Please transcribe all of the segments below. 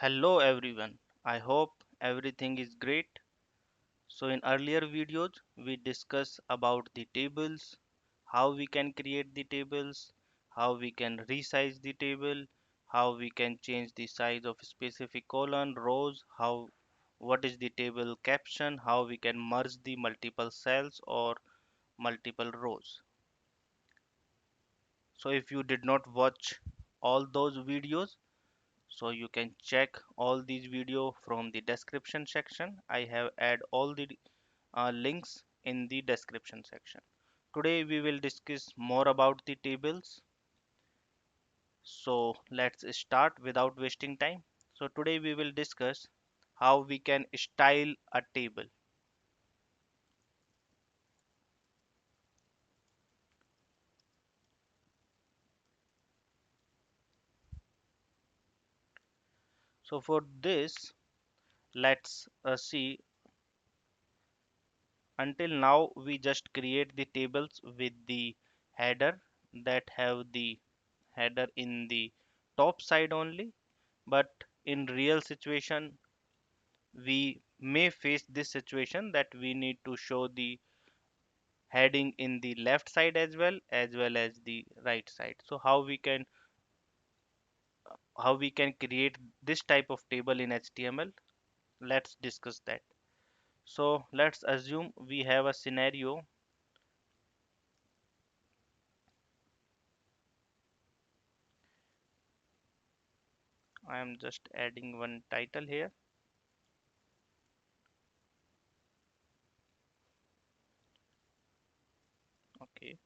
Hello everyone. I hope everything is great. So in earlier videos we discussed about the tables, how we can create the tables, how we can resize the table, how we can change the size of specific column, rows, how what is the table caption, how we can merge the multiple cells or multiple rows. So if you did not watch all those videos, so you can check all these video from the description section. I have add all the links in the description section. Today we will discuss more about the tables. So let's start without wasting time. So today we will discuss how we can style a table. So for this, let's see. Until now we just create the tables with the header that have the header in the top side only, but in real situation we may face this situation that we need to show the heading in the left side as well as the right side. So how we can create this type of table in HTML? Let's discuss that. So let's assume we have a scenario. I am just adding one title here. Okay.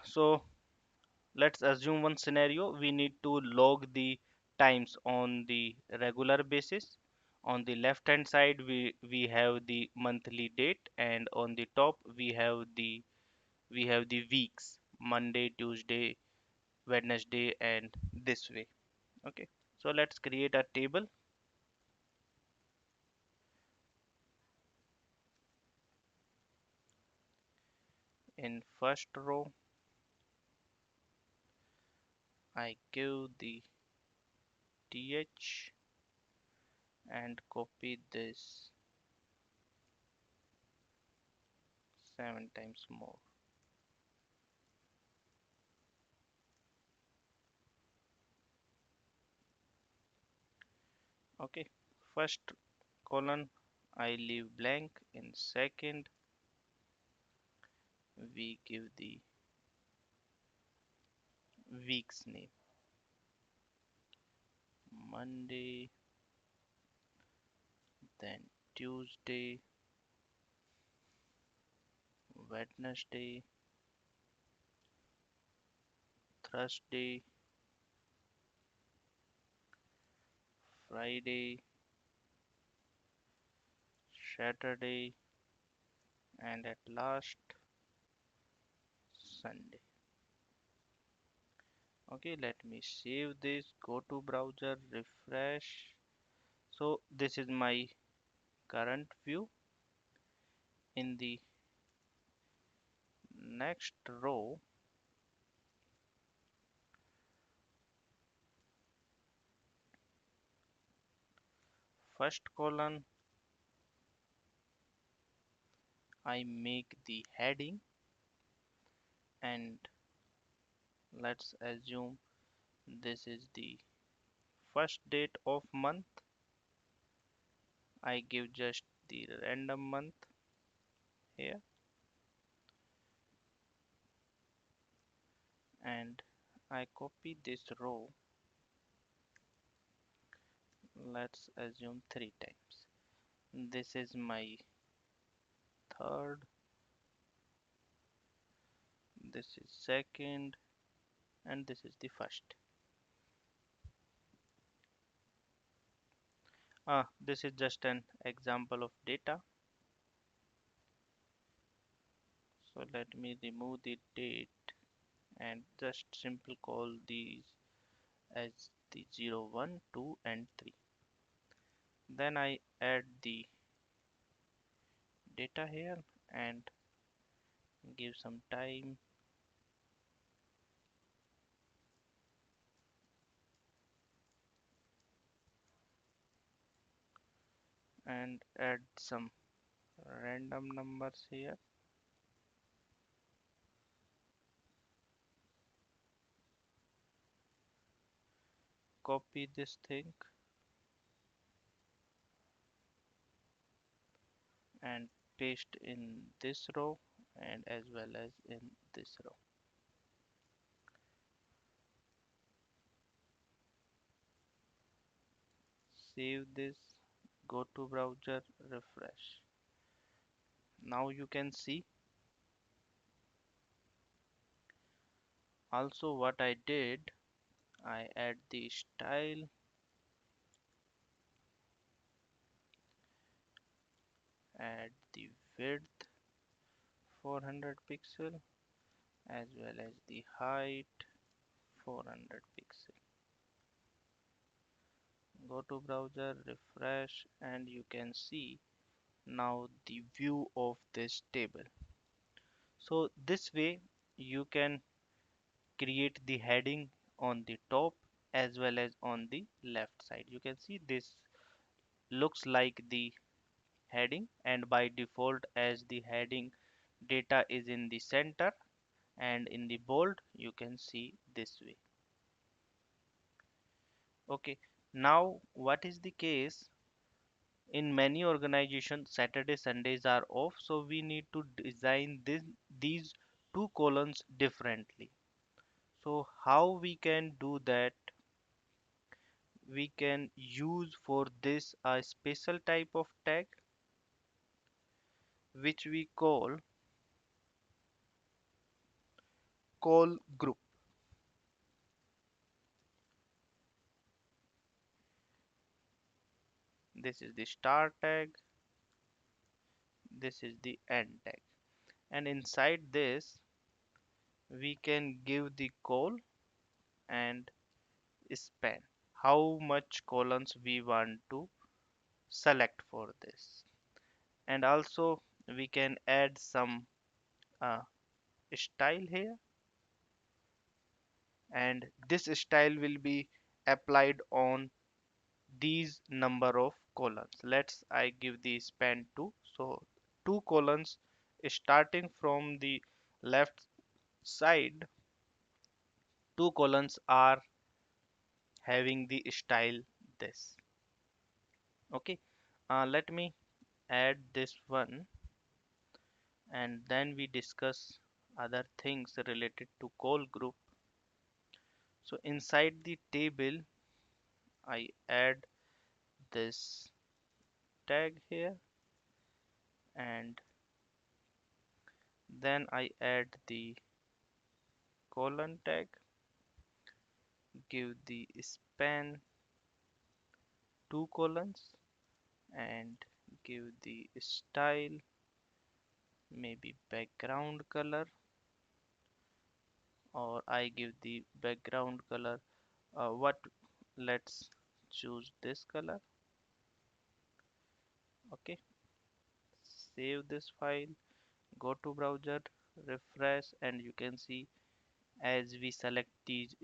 So let's assume one scenario. We need to log the times on the regular basis. On the left hand side, we have the monthly date, and on the top we have the weeks: Monday, Tuesday, Wednesday, and this way. Okay. So let's create a table. In first row, I give the th and copy this 7 times more. Okay. First column I leave blank. In second we give the week's name: Monday, then Tuesday, Wednesday, Thursday, Friday, Saturday, and at last Sunday. Okay, let me save this, go to browser, refresh. So this is my current view. In the next row, first column, I make the heading, and let's assume this is the first date of month. I give just the random month here, and I copy this row, let's assume 3 times. This is my third, this is second, and this is the first. This is just an example of data. So let me remove the date and just simple call these as the 0, 1, 2, and 3. Then I add the data here and give some time. and add some random numbers here. Copy this thing and paste in this row and as well as in this row. Save this, go to browser, refresh. Now you can see also what I did. I add the style, add the width 400 pixel as well as the height 400 pixel. Go to browser, refresh, and you can see now the view of this table. So this way you can create the heading on the top as well as on the left side. You can see this looks like the heading, and by default as the heading data is in the center and in the bold, you can see this way. Okay, now what is the case? In many organizations, Saturday, Sundays are off, so we need to design these two columns differently. So how we can do that? We can use for this a special type of tag which we call group. This is the start tag, this is the end tag, and inside this we can give the call and span, how much columns we want to select for this. And also we can add some uh, style here, and this style will be applied on these number of columns. Let's I give the span 2, so 2 columns starting from the left side. 2 columns are having the style this. Okay, let me add this one and then we discuss other things related to call group. So inside the table I add this tag here, and then I add the colon tag, give the span 2 columns, and give the style maybe background color, or I give the background color what let's choose this color. Okay, save this file, go to browser, refresh, and you can see as we select these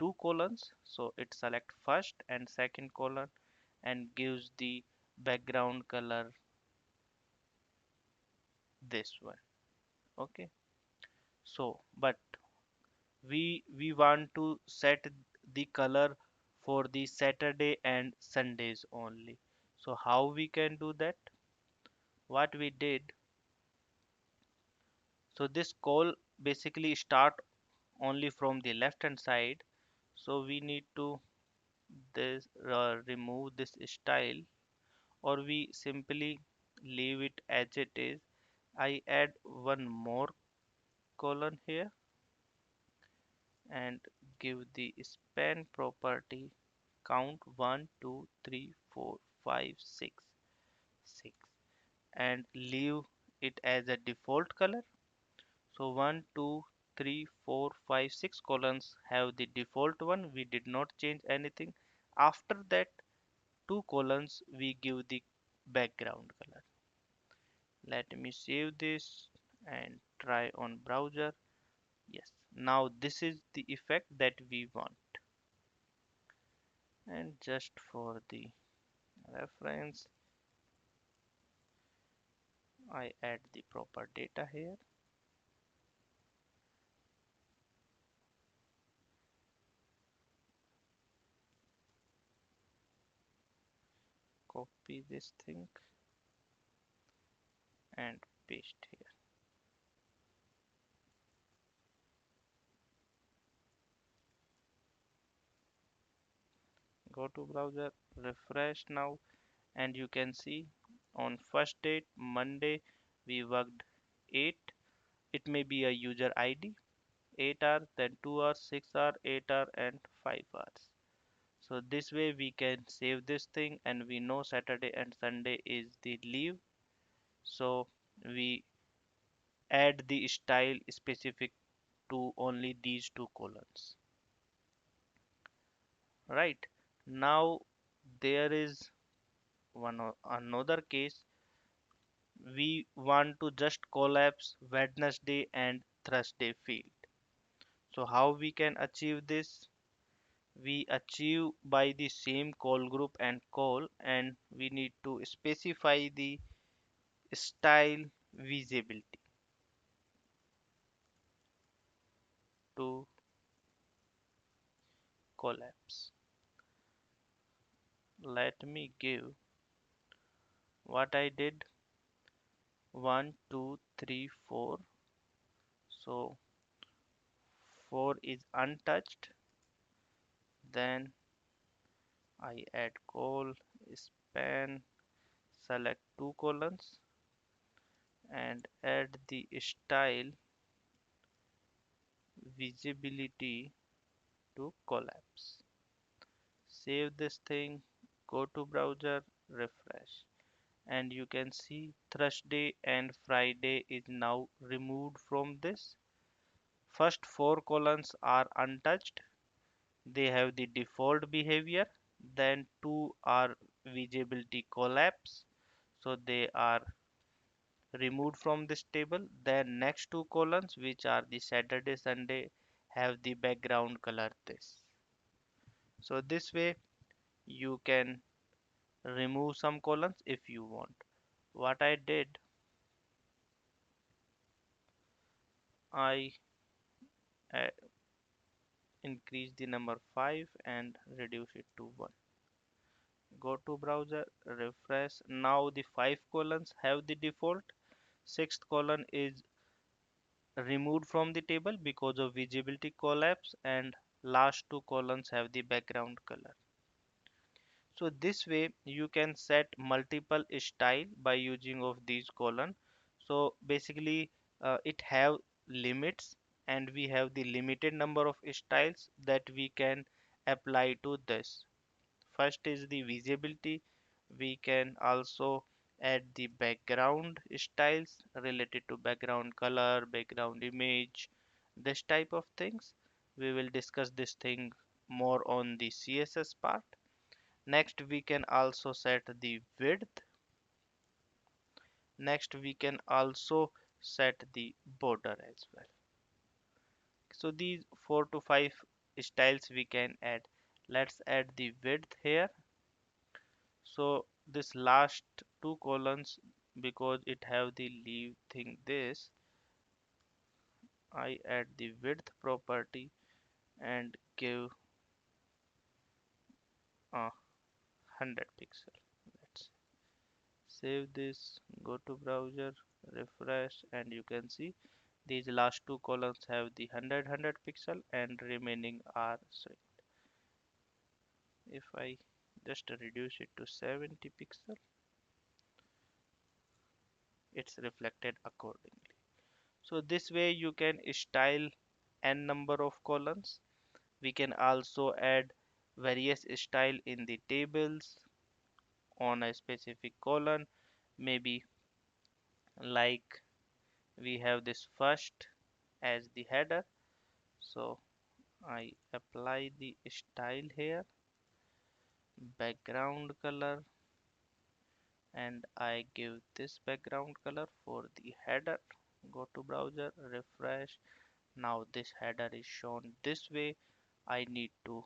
2 columns, so it select first and second column and gives the background color this one. Okay, so but we want to set the color for the Saturday and Sundays only. So how we can do that? What we did, so this call basically start only from the left hand side, so we need to this remove this style, or we simply leave it as it is. I add one more column here and give the span property count 1 2 3 4 5 6 and leave it as a default color. So 1 2 3 4 5 6 columns have the default one, we did not change anything. After that 2 columns we give the background color. Let me save this and try on browser. Yes, now this is the effect that we want. And just for the reference, I add the proper data here. Copy this thing and paste here. Go to browser, refresh now, and you can see on first date Monday we worked 8. It may be a user ID 8 hours, then 2 hours, 6 hours, 8 hours, and 5 hours. So this way we can save this thing, and we know Saturday and Sunday is the leave. So we add the style specific to only these two columns. Right. Now there is another case. We want to just collapse Wednesday and Thursday field. So how we can achieve this? We achieve by the same call group and call, and we need to specify the style visibility to collapse. Let me give what I did: 1 2 3 4. So 4 is untouched. Then I add call, span, select two columns, and add the style visibility to collapse. Save this thing, go to browser, refresh, and you can see Thursday and Friday is now removed from this. First four columns are untouched, they have the default behavior. Then two are visibility collapse, so they are removed from this table. Then next two columns, which are the Saturday Sunday, have the background color this. So this way you can remove some columns if you want. What I did, I uh, increase the number 5 and reduce it to 1. Go to browser, refresh. Now the 5 columns have the default. Sixth column is removed from the table because of visibility collapse, and last two columns have the background color. So this way you can set multiple style by using of these column. So basically it have limits, and we have the limited number of styles that we can apply to this. First is the visibility. We can also add the background styles related to background color, background image, this type of things. We will discuss this thing more on the CSS part. Next we can also set the width. Next we can also set the border as well. So these 4 to 5 styles we can add. Let's add the width here. So this last two columns, because it have the leave thing this, I add the width property and give a 100 pixel. Let's save this, go to browser, refresh, and you can see these last two columns have the 100 pixel and remaining are shrink. If I just reduce it to 70 pixel, it's reflected accordingly. So this way you can style n number of columns. We can also add various style in the tables on a specific column. Maybe like we have this first as the header. So I apply the style here, background color, and I give this background color for the header. Go to browser, refresh. Now this header is shown this way. I need to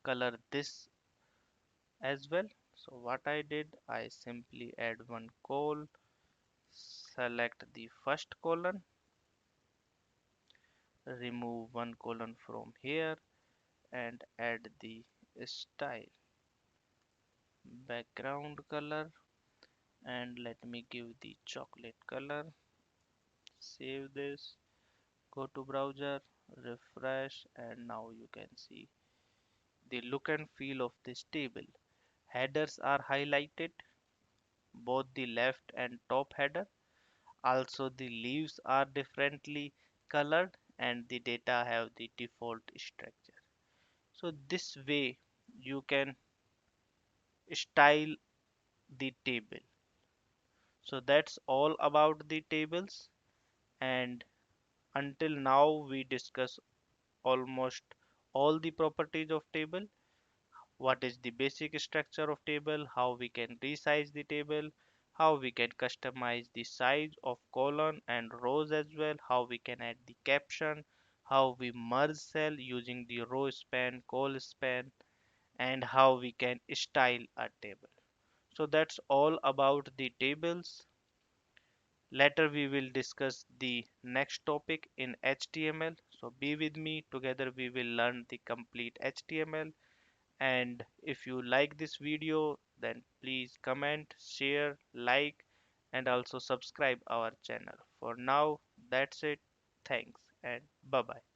color this as well. So what I did, I simply add one call, Select the first column, remove one column from here and add the style background color, and let me give the chocolate color. Save this, go to browser, refresh, and now you can see the look and feel of this table. Headers are highlighted, both the left and top header. Also the leaves are differently colored and the data have the default structure. So this way you can style the table. So that's all about the tables, and until now we discuss almost all the properties of table. What is the basic structure of table, how we can resize the table, how we can customize the size of column and rows as well, how we can add the caption, how we merge cell using the row span, col span, and how we can style a table. So that's all about the tables. Later we will discuss the next topic in HTML. So be with me, together we will learn the complete HTML. And if you like this video, then please comment, share, like, and also subscribe our channel. For now, that's it. Thanks and bye bye.